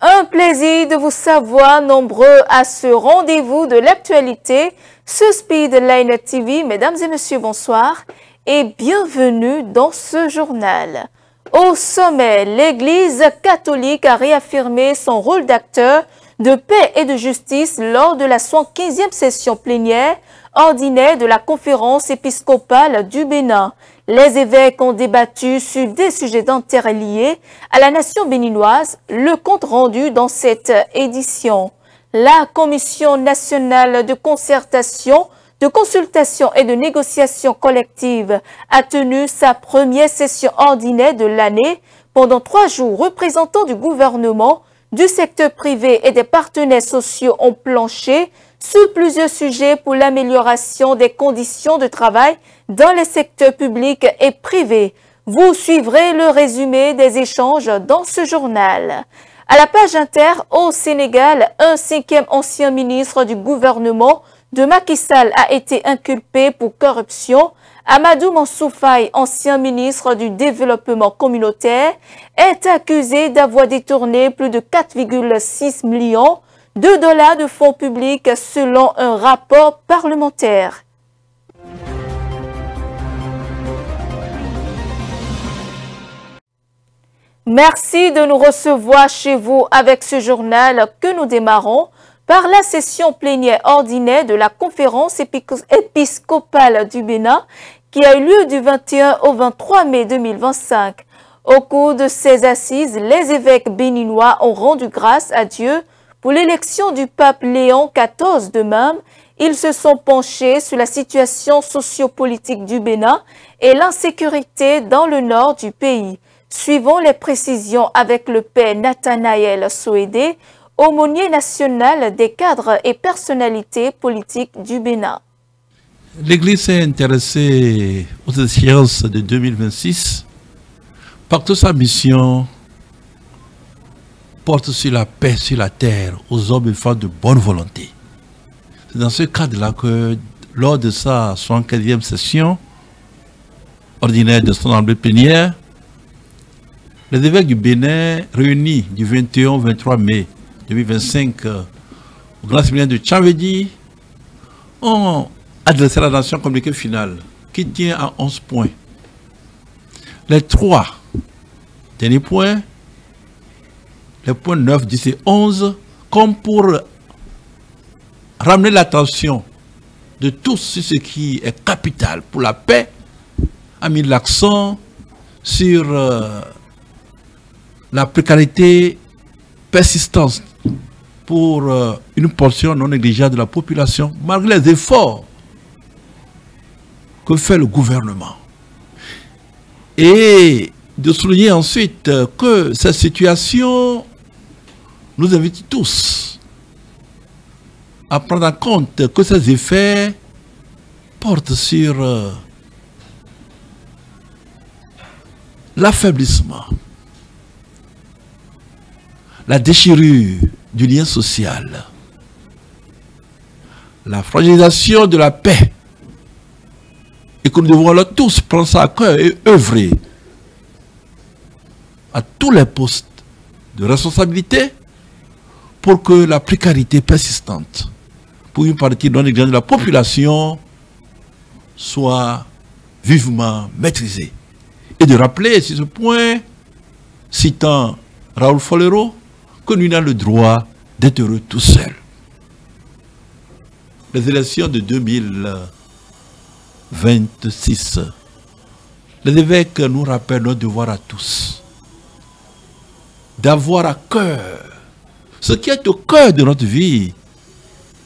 Un plaisir de vous savoir nombreux à ce rendez-vous de l'actualité sur Speedline TV. Mesdames et messieurs, bonsoir et bienvenue dans ce journal. Au sommet, l'Église catholique a réaffirmé son rôle d'acteur de paix et de justice lors de la 75e session plénière ordinaire de la conférence épiscopale du Bénin. Les évêques ont débattu sur des sujets d'intérêt liés à la nation béninoise, le compte rendu dans cette édition. La Commission nationale de concertation, de consultation et de négociation collective a tenu sa première session ordinaire de l'année. Pendant 3 jours, représentants du gouvernement, du secteur privé et des partenaires sociaux ont planché sur plusieurs sujets pour l'amélioration des conditions de travail dans les secteurs publics et privés. Vous suivrez le résumé des échanges dans ce journal. À la page inter, au Sénégal, un 5e ancien ministre du gouvernement de Macky Sall a été inculpé pour corruption. Amadou Mansour Faye, ancien ministre du Développement communautaire, est accusé d'avoir détourné plus de 4,6 millions de dollars de fonds publics selon un rapport parlementaire. Merci de nous recevoir chez vous avec ce journal que nous démarrons par la session plénière ordinaire de la conférence épiscopale du Bénin qui a eu lieu du 21 au 23 mai 2025. Au cours de ces assises, les évêques béninois ont rendu grâce à Dieu pour l'élection du pape Léon XIV de même. Ils se sont penchés sur la situation sociopolitique du Bénin et l'insécurité dans le nord du pays. Suivons les précisions avec le père Nathanaël Soédé, aumônier national des cadres et personnalités politiques du Bénin. L'Église s'est intéressée aux échéances de 2026 parce que sa mission porte sur la paix sur la terre aux hommes et femmes de bonne volonté. C'est dans ce cadre-là que, lors de sa 75e session ordinaire de son assemblée plénière, les évêques du Bénin, réunis du 21 au 23 mai 2025 au Grand Séminaire de Tchavedi, ont adressé à la nation un communiqué final qui tient à 11 points. Les 3 derniers points, les points 9, 10 et 11, comme pour ramener l'attention de tous sur ce qui est capital pour la paix, a mis l'accent sur la précarité persistante pour une portion non négligeable de la population, malgré les efforts que fait le gouvernement. Et de souligner ensuite que cette situation nous invite tous à prendre en compte que ces effets portent sur l'affaiblissement, la déchirure du lien social, la fragilisation de la paix, et que nous devons alors tous prendre ça à cœur et œuvrer à tous les postes de responsabilité pour que la précarité persistante pour une partie non négligeable de la population soit vivement maîtrisée. Et de rappeler sur ce point, citant Raoul Folero, que nous avons le droit d'être heureux tout seul. Les élections de 2026, les évêques nous rappellent notre devoir à tous d'avoir à cœur ce qui est au cœur de notre vie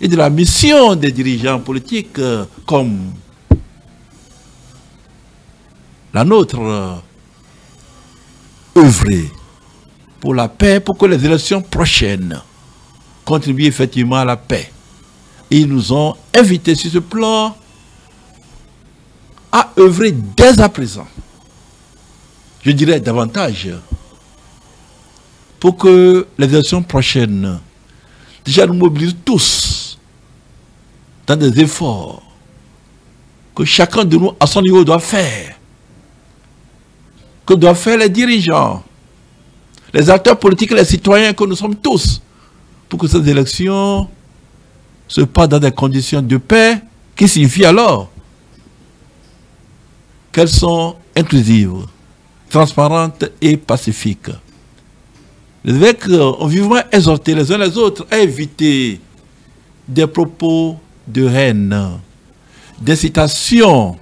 et de la mission des dirigeants politiques comme la nôtre, œuvrer pour la paix, pour que les élections prochaines contribuent effectivement à la paix. Et ils nous ont invités sur ce plan à œuvrer dès à présent, je dirais davantage, pour que les élections prochaines déjà nous mobilisent tous dans des efforts que chacun de nous à son niveau doit faire, que doivent faire les dirigeants, les acteurs politiques et les citoyens que nous sommes tous, pour que ces élections se passent dans des conditions de paix, qui signifie alors qu'elles sont inclusives, transparentes et pacifiques. Les évêques ont vivement exhorté les uns les autres à éviter des propos de haine, d'incitation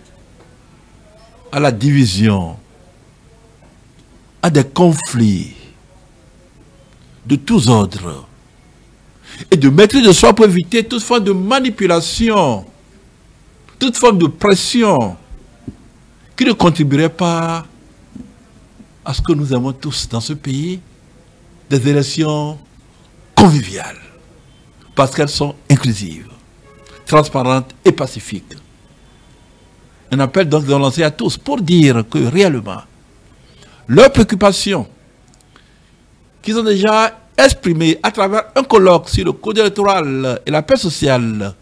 à la division, à des conflits de tous ordres, et de maîtrise de soi pour éviter toute forme de manipulation, toute forme de pression qui ne contribuerait pas à ce que nous avons tous dans ce pays, des élections conviviales, parce qu'elles sont inclusives, transparentes et pacifiques. Un appel donc de lancer à tous pour dire que réellement, leurs préoccupations qu'ils ont déjà exprimées à travers un colloque sur le code électoral et la paix sociale,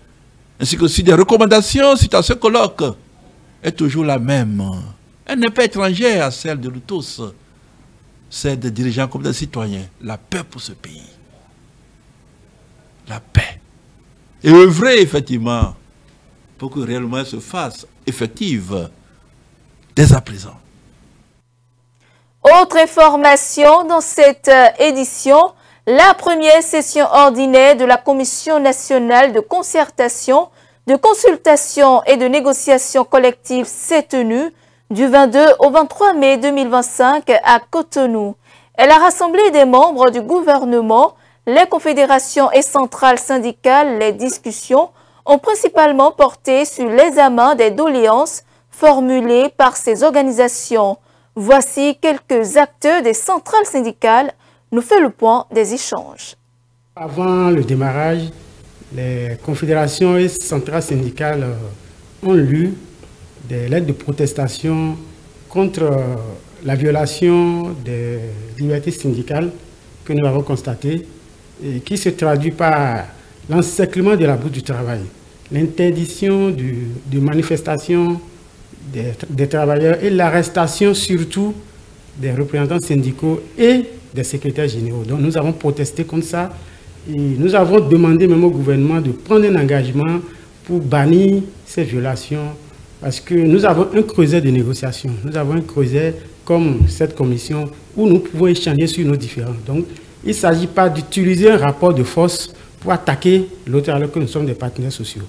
ainsi que sur des recommandations suite à ce colloque, est toujours la même. Elle n'est pas étrangère à celle de nous tous, celle des dirigeants comme des citoyens. La paix pour ce pays. La paix. Et œuvrer effectivement pour que réellement elle se fasse effective dès à présent. Autre information dans cette édition, la première session ordinaire de la Commission nationale de concertation, de consultation et de négociation collective s'est tenue du 22 au 23 mai 2025 à Cotonou. Elle a rassemblé des membres du gouvernement, les confédérations et centrales syndicales. Les discussions ont principalement porté sur l'examen des doléances formulées par ces organisations. Voici quelques acteurs des centrales syndicales nous fait le point des échanges. Avant le démarrage, les confédérations et centrales syndicales ont lu des lettres de protestation contre la violation des libertés syndicales que nous avons constatées et qui se traduit par l'encerclement de la bourse du travail, l'interdiction de manifestation des travailleurs et l'arrestation surtout des représentants syndicaux et des secrétaires généraux. Donc nous avons protesté contre ça et nous avons demandé même au gouvernement de prendre un engagement pour bannir ces violations parce que nous avons un creuset de négociation. Nous avons un creuset comme cette commission où nous pouvons échanger sur nos différends. Donc il ne s'agit pas d'utiliser un rapport de force pour attaquer l'autre alors que nous sommes des partenaires sociaux.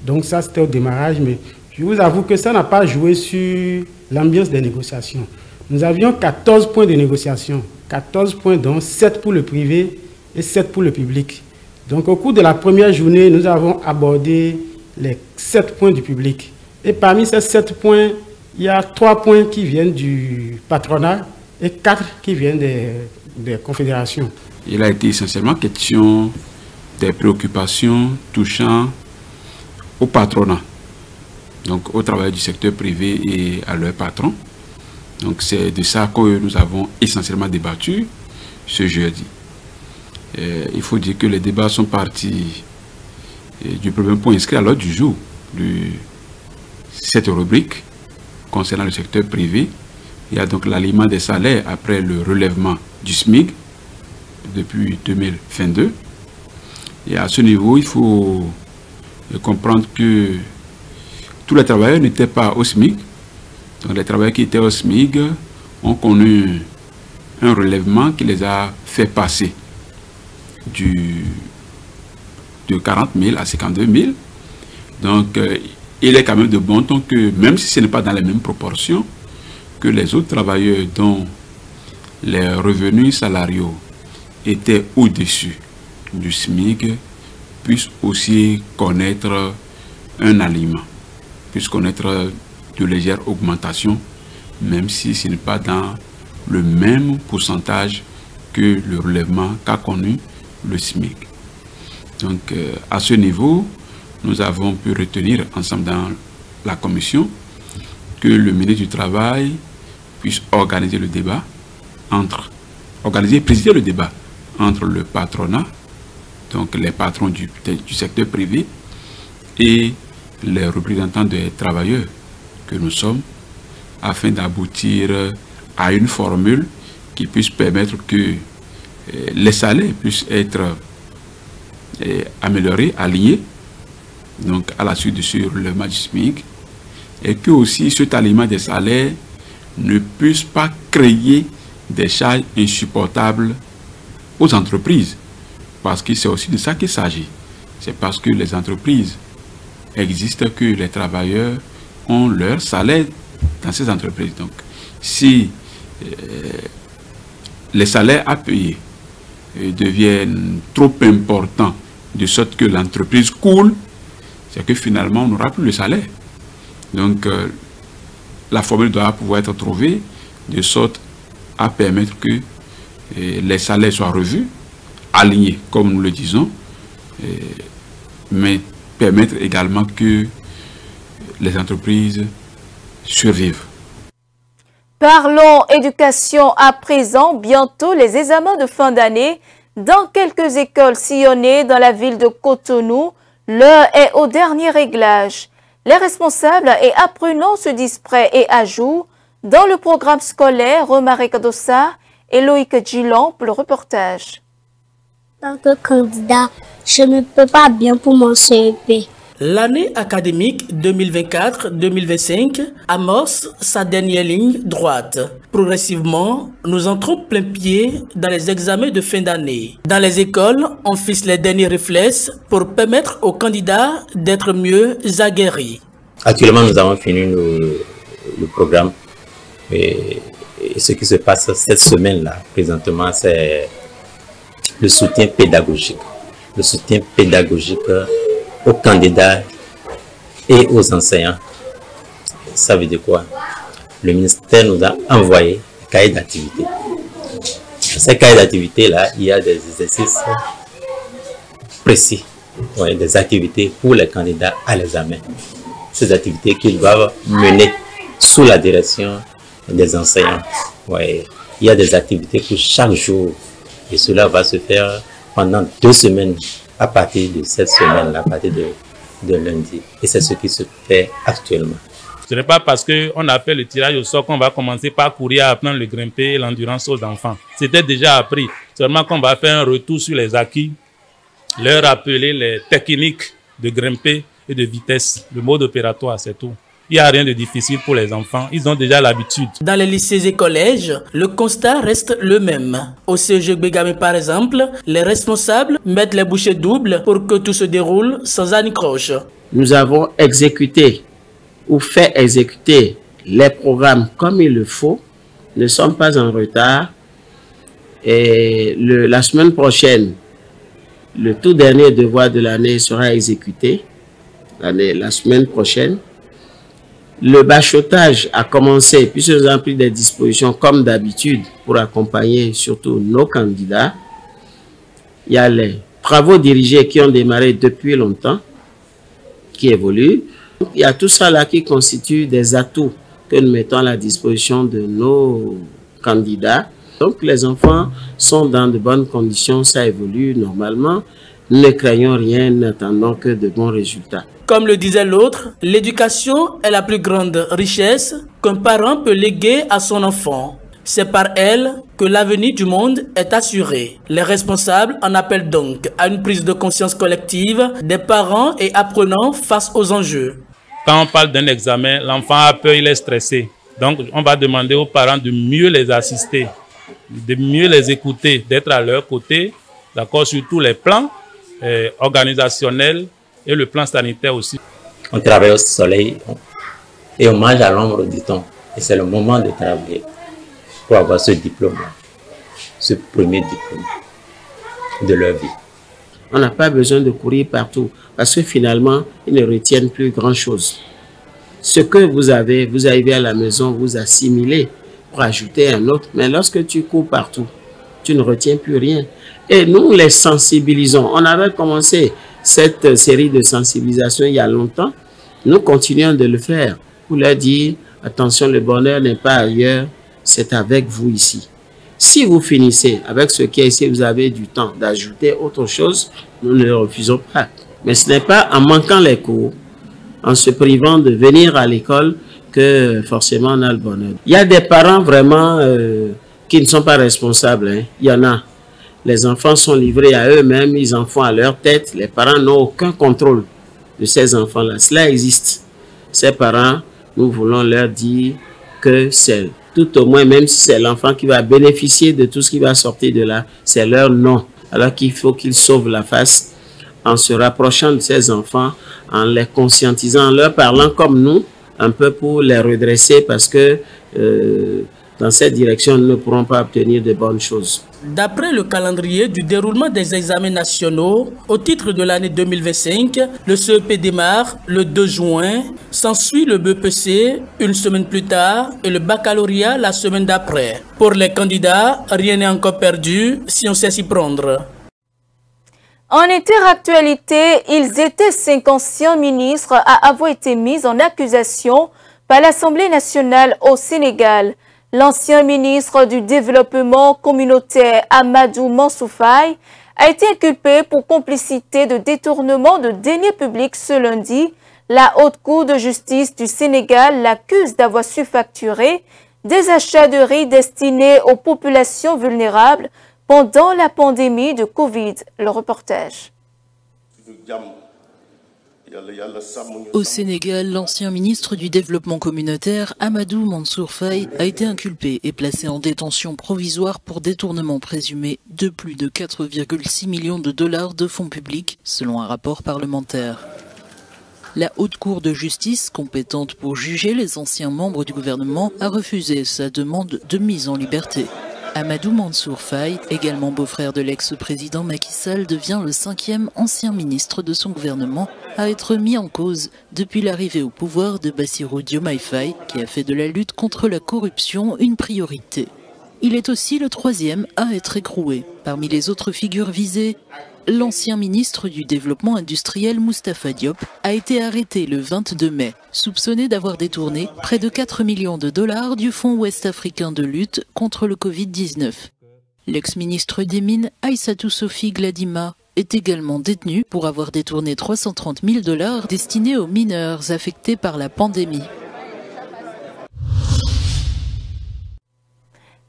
Donc ça c'était au démarrage, mais je vous avoue que ça n'a pas joué sur l'ambiance des négociations. Nous avions 14 points de négociation, 14 points dont 7 pour le privé et 7 pour le public. Donc au cours de la première journée, nous avons abordé les 7 points du public. Et parmi ces 7 points, il y a 3 points qui viennent du patronat et 4 qui viennent des confédérations. Il a été essentiellement question des préoccupations touchant au patronat, donc au travail du secteur privé et à leurs patrons. Donc c'est de ça que nous avons essentiellement débattu ce jeudi. Il faut dire que les débats sont partis du premier point inscrit à l'ordre du jour de cette rubrique concernant le secteur privé. Il y a donc l'alignement des salaires après le relèvement du SMIC depuis 2022. Et à ce niveau, il faut comprendre que tous les travailleurs n'étaient pas au SMIC. Donc les travailleurs qui étaient au SMIC ont connu un relèvement qui les a fait passer de 40 000 à 52 000. Donc il est quand même de bon ton que même si ce n'est pas dans les mêmes proportions, que les autres travailleurs dont les revenus salariaux étaient au-dessus du SMIC puissent aussi connaître un alignement, puissent connaître de légères augmentations, même si ce n'est pas dans le même pourcentage que le relèvement qu'a connu le SMIC. Donc à ce niveau, nous avons pu retenir ensemble dans la commission que le ministre du Travail puisse organiser le débat présider le débat entre le patronat, donc les patrons du secteur privé et les représentants des travailleurs que nous sommes, afin d'aboutir à une formule qui puisse permettre que les salaires puissent être améliorés, alignés, donc à la suite sur le SMIC, et que aussi cet alignement des salaires ne puisse pas créer des charges insupportables aux entreprises, parce que c'est aussi de ça qu'il s'agit. C'est parce que les entreprises existent que les travailleurs ont leur salaire dans ces entreprises. Donc, si les salaires à payer deviennent trop importants de sorte que l'entreprise coule, c'est que finalement on n'aura plus le salaire. Donc, la formule doit pouvoir être trouvée de sorte à permettre que les salaires soient revus, alignés, comme nous le disons, mais permettre également que les entreprises survivent. Parlons éducation à présent. Bientôt les examens de fin d'année dans quelques écoles sillonnées dans la ville de Cotonou. L'heure est au dernier réglage. Les responsables et apprenants se disent prêts et à jour. Dans le programme scolaire, Romare Kadossa et Loïc Djilan pour le reportage. En tant que candidat, je ne peux pas bien pour mon CEP. L'année académique 2024-2025 amorce sa dernière ligne droite. Progressivement, nous entrons plein pied dans les examens de fin d'année. Dans les écoles, on fixe les derniers réflexes pour permettre aux candidats d'être mieux aguerris. Actuellement, nous avons fini le programme. Et ce qui se passe cette semaine-là, présentement, c'est le soutien pédagogique. Le soutien pédagogique aux candidats et aux enseignants. Ça veut dire quoi? Le ministère nous a envoyé des cahiers d'activité. Dans ces cahiers d'activité-là, il y a des exercices précis, des activités pour les candidats à l'examen. Ces activités qu'ils doivent mener sous la direction des enseignants. Il y a des activités pour chaque jour et cela va se faire pendant 2 semaines à partir de cette semaine, à partir de lundi. Et c'est ce qui se fait actuellement. Ce n'est pas parce qu'on a fait le tirage au sort qu'on va commencer par courir à apprendre le grimper et l'endurance aux enfants. C'était déjà appris. Seulement qu'on va faire un retour sur les acquis, leur rappeler les techniques de grimper et de vitesse, le mode opératoire, c'est tout. Il n'y a rien de difficile pour les enfants, ils ont déjà l'habitude. Dans les lycées et collèges, le constat reste le même. Au CEG Begame par exemple, les responsables mettent les bouchées doubles pour que tout se déroule sans anicroche. Nous avons exécuté ou fait exécuter les programmes comme il le faut. Nous ne sommes pas en retard. Et la semaine prochaine, le tout dernier devoir de l'année sera exécuté. La semaine prochaine. Le bachotage a commencé, puisque nous avons pris des dispositions comme d'habitude pour accompagner surtout nos candidats. Il y a les travaux dirigés qui ont démarré depuis longtemps, qui évoluent. Il y a tout ça là qui constitue des atouts que nous mettons à la disposition de nos candidats. Donc les enfants sont dans de bonnes conditions, ça évolue normalement. Nous ne craignons rien, n'attendons que de bons résultats. Comme le disait l'autre, l'éducation est la plus grande richesse qu'un parent peut léguer à son enfant. C'est par elle que l'avenir du monde est assuré. Les responsables en appellent donc à une prise de conscience collective des parents et apprenants face aux enjeux. Quand on parle d'un examen, l'enfant a peur, il est stressé. Donc on va demander aux parents de mieux les assister, de mieux les écouter, d'être à leur côté, d'accord, sur tous les plans organisationnels et le plan sanitaire aussi. On travaille au soleil et on mange à l'ombre du temps. Et c'est le moment de travailler pour avoir ce diplôme, ce premier diplôme de leur vie. On n'a pas besoin de courir partout parce que finalement, ils ne retiennent plus grand-chose. Ce que vous arrivez à la maison, vous assimilez pour ajouter un autre. Mais lorsque tu cours partout, tu ne retiens plus rien. Et nous les sensibilisons. On avait commencé cette série de sensibilisation il y a longtemps. Nous continuons de le faire pour leur dire, attention, le bonheur n'est pas ailleurs, c'est avec vous ici. Si vous finissez avec ce qui est ici, vous avez du temps d'ajouter autre chose, nous ne le refusons pas. Mais ce n'est pas en manquant les cours, en se privant de venir à l'école, que forcément on a le bonheur. Il y a des parents vraiment qui ne sont pas responsables, hein. Il y en a. Les enfants sont livrés à eux-mêmes, ils en font à leur tête. Les parents n'ont aucun contrôle de ces enfants-là. Cela existe. Ces parents, nous voulons leur dire que c'est tout au moins, même si c'est l'enfant qui va bénéficier de tout ce qui va sortir de là, c'est leur nom. Alors qu'il faut qu'ils sauvent la face en se rapprochant de ces enfants, en les conscientisant, en leur parlant comme nous, un peu pour les redresser parce que dans cette direction, nous ne pourrons pas obtenir de bonnes choses. D'après le calendrier du déroulement des examens nationaux, au titre de l'année 2025, le CEP démarre le 2 juin, s'ensuit le BEPC une semaine plus tard et le baccalauréat la semaine d'après. Pour les candidats, rien n'est encore perdu si on sait s'y prendre. En interactualité, ils étaient 5 anciens ministres à avoir été mis en accusation par l'Assemblée nationale au Sénégal. L'ancien ministre du Développement communautaire Amadou Mansour Faye a été inculpé pour complicité de détournement de deniers publics ce lundi. La Haute Cour de justice du Sénégal l'accuse d'avoir surfacturé des achats de riz destinés aux populations vulnérables pendant la pandémie de Covid. Le reportage. Au Sénégal, l'ancien ministre du Développement communautaire, Amadou Mansour Faye, a été inculpé et placé en détention provisoire pour détournement présumé de plus de 4,6 millions de dollars de fonds publics, selon un rapport parlementaire. La Haute Cour de justice, compétente pour juger les anciens membres du gouvernement, a refusé sa demande de mise en liberté. Amadou Mansour Faye, également beau-frère de l'ex-président Macky Sall, devient le 5e ancien ministre de son gouvernement à être mis en cause depuis l'arrivée au pouvoir de Bassirou Diomaye Faye, qui a fait de la lutte contre la corruption une priorité. Il est aussi le 3e à être écroué. Parmi les autres figures visées, l'ancien ministre du Développement industriel Moustapha Diop a été arrêté le 22 mai, soupçonné d'avoir détourné près de 4 millions de dollars du Fonds ouest-africain de lutte contre le Covid-19. L'ex-ministre des Mines, Aïssatou Sophie Gladima, est également détenu pour avoir détourné 330 000 dollars destinés aux mineurs affectés par la pandémie.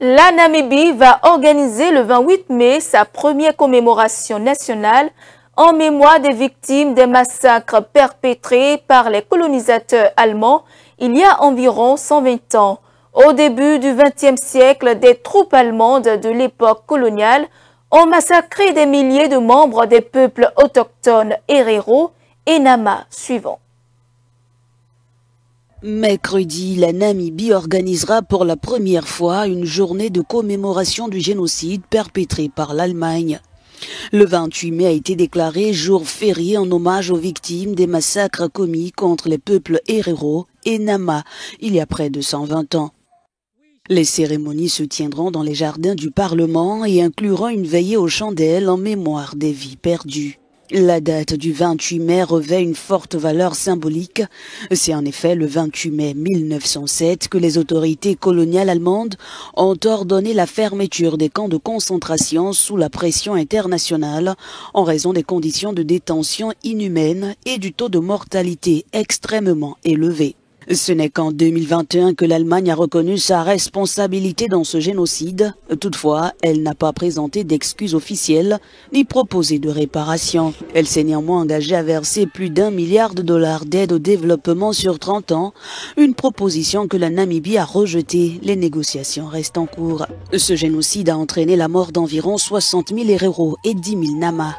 La Namibie va organiser le 28 mai sa première commémoration nationale en mémoire des victimes des massacres perpétrés par les colonisateurs allemands il y a environ 120 ans. Au début du XXe siècle, des troupes allemandes de l'époque coloniale ont massacré des milliers de membres des peuples autochtones Herero et Nama suivants. Mercredi, la Namibie organisera pour la première fois une journée de commémoration du génocide perpétré par l'Allemagne. Le 28 mai a été déclaré jour férié en hommage aux victimes des massacres commis contre les peuples Herero et Nama il y a près de 120 ans. Les cérémonies se tiendront dans les jardins du Parlement et incluront une veillée aux chandelles en mémoire des vies perdues. La date du 28 mai revêt une forte valeur symbolique. C'est en effet le 28 mai 1907 que les autorités coloniales allemandes ont ordonné la fermeture des camps de concentration sous la pression internationale en raison des conditions de détention inhumaines et du taux de mortalité extrêmement élevé. Ce n'est qu'en 2021 que l'Allemagne a reconnu sa responsabilité dans ce génocide. Toutefois, elle n'a pas présenté d'excuses officielles ni proposé de réparation. Elle s'est néanmoins engagée à verser plus d'1 milliard de dollars d'aide au développement sur 30 ans, une proposition que la Namibie a rejetée. Les négociations restent en cours. Ce génocide a entraîné la mort d'environ 60 000 Herero et 10 000 Nama.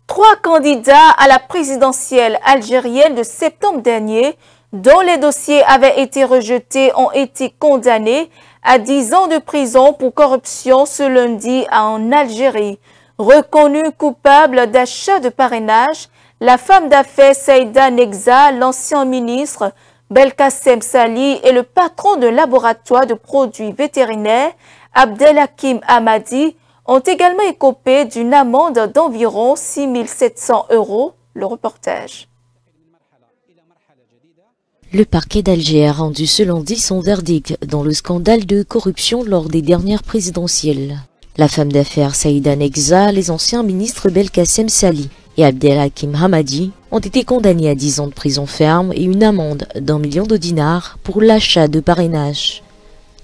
3 candidats à la présidentielle algérienne de septembre dernier, dont les dossiers avaient été rejetés, ont été condamnés à 10 ans de prison pour corruption ce lundi en Algérie. Reconnue coupable d'achat de parrainage, la femme d'affaires Saïda Negza, l'ancien ministre Belkacem Sali et le patron de laboratoire de produits vétérinaires Abdelhakim Hamadi ont également écopé d'une amende d'environ 6 700 €. Le reportage. Le parquet d'Alger a rendu ce lundi son verdict dans le scandale de corruption lors des dernières présidentielles. La femme d'affaires Saïda Negza, les anciens ministres Belkacem Sali et Abdelhakim Hamadi ont été condamnés à 10 ans de prison ferme et une amende d'1 million de dinars pour l'achat de parrainage.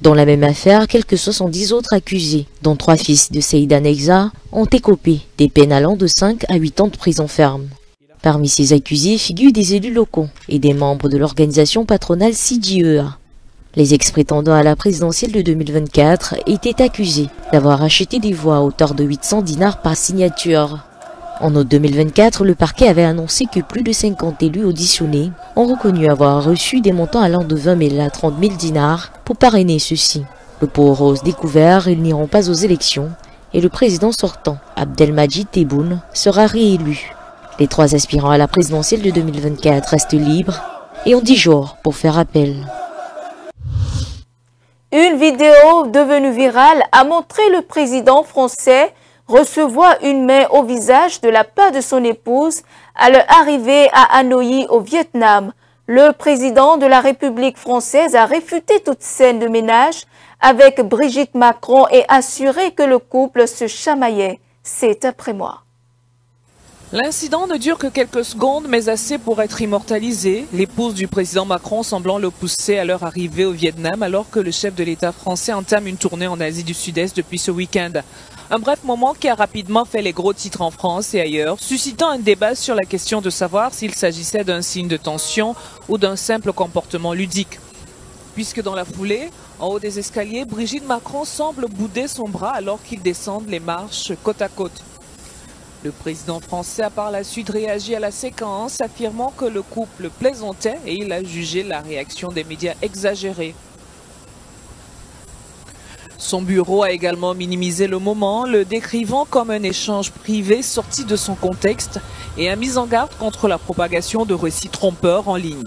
Dans la même affaire, quelques 70 autres accusés, dont 3 fils de Saïda Negza, ont écopé des peines allant de 5 à 8 ans de prison ferme. Parmi ces accusés figurent des élus locaux et des membres de l'organisation patronale CGEA. Les ex-prétendants à la présidentielle de 2024 étaient accusés d'avoir acheté des voix à hauteur de 800 dinars par signature. En août 2024, le parquet avait annoncé que plus de 50 élus auditionnés ont reconnu avoir reçu des montants allant de 20 000 à 30 000 dinars pour parrainer ceux-ci. Le pot rose découvert, ils n'iront pas aux élections et le président sortant, Abdelmadjid Tebboune, sera réélu. Les 3 aspirants à la présidentielle de 2024 restent libres et ont 10 jours pour faire appel. Une vidéo devenue virale a montré le président français recevoir une main au visage de la part de son épouse à leur arrivée à Hanoï au Vietnam. Le président de la République française a réfuté toute scène de ménage avec Brigitte Macron et assuré que le couple se chamaillait. C'est après moi. L'incident ne dure que quelques secondes, mais assez pour être immortalisé. L'épouse du président Macron semblant le pousser à leur arrivée au Vietnam alors que le chef de l'État français entame une tournée en Asie du Sud-Est depuis ce week-end. Un bref moment qui a rapidement fait les gros titres en France et ailleurs, suscitant un débat sur la question de savoir s'il s'agissait d'un signe de tension ou d'un simple comportement ludique. Puisque dans la foulée, en haut des escaliers, Brigitte Macron semble bouder son bras alors qu'ils descendent les marches côte à côte. Le président français a par la suite réagi à la séquence, affirmant que le couple plaisantait et il a jugé la réaction des médias exagérée. Son bureau a également minimisé le moment, le décrivant comme un échange privé sorti de son contexte et a mis en garde contre la propagation de récits trompeurs en ligne.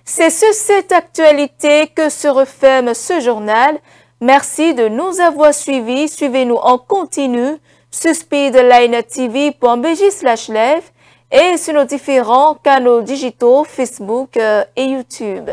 C'est sur cette actualité que se referme ce journal. Merci de nous avoir suivis. Suivez-nous en continu sur speedlinetv.bj/live et sur nos différents canaux digitaux Facebook et YouTube.